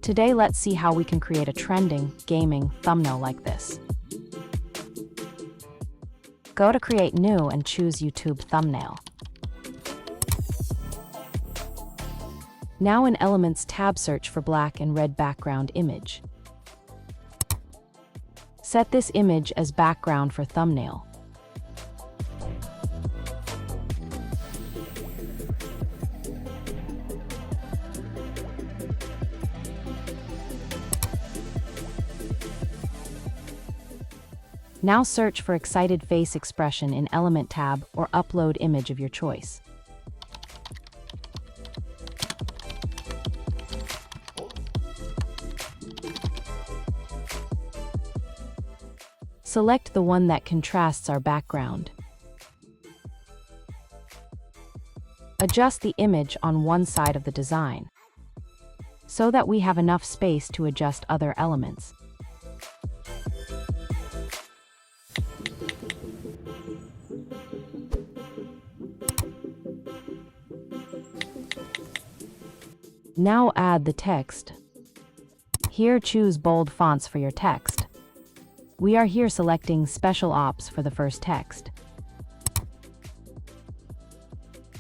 Today, let's see how we can create a trending, gaming thumbnail like this. Go to Create New and choose YouTube Thumbnail. Now in Elements tab, search for black and red background image. Set this image as background for thumbnail. Now search for excited face expression in Element tab or upload image of your choice. Select the one that contrasts our background. Adjust the image on one side of the design, so that we have enough space to adjust other elements. Now add the text. Here choose bold fonts for your text. We are here selecting Special Ops for the first text,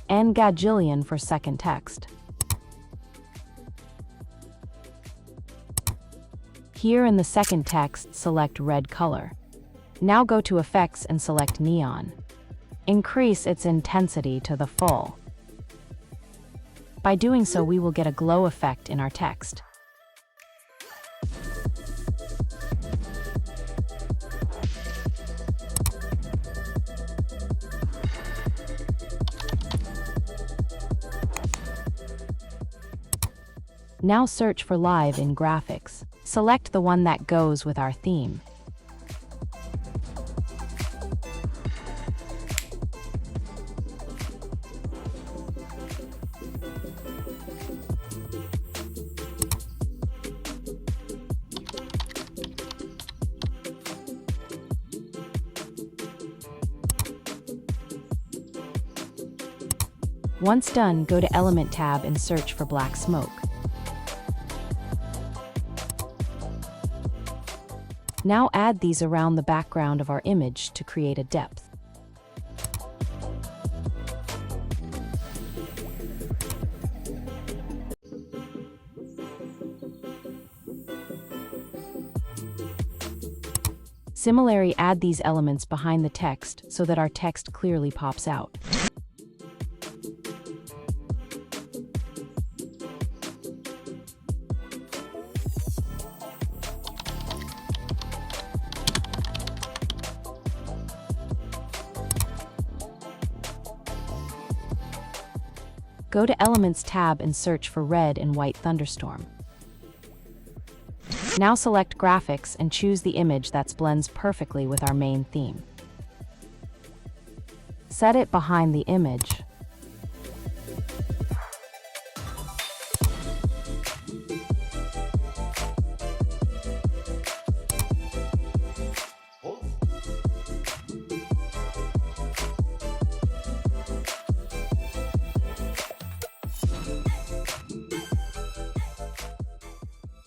and Gajillion for second text. Here in the second text, select red color. Now go to Effects and select Neon. Increase its intensity to the full. By doing so, we will get a glow effect in our text. Now search for Live in Graphics. Select the one that goes with our theme. Once done, go to Element tab and search for black smoke. Now add these around the background of our image to create a depth. Similarly, add these elements behind the text so that our text clearly pops out. Go to Elements tab and search for Red and White Thunderstorm. Now select Graphics and choose the image that blends perfectly with our main theme. Set it behind the image.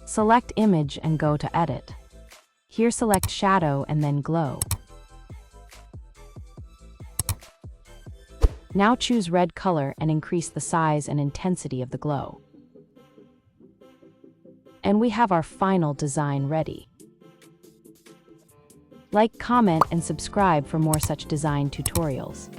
Select Image and go to Edit. Here select Shadow and then Glow. Now choose red color and increase the size and intensity of the glow. And we have our final design ready. Like, comment, and subscribe for more such design tutorials.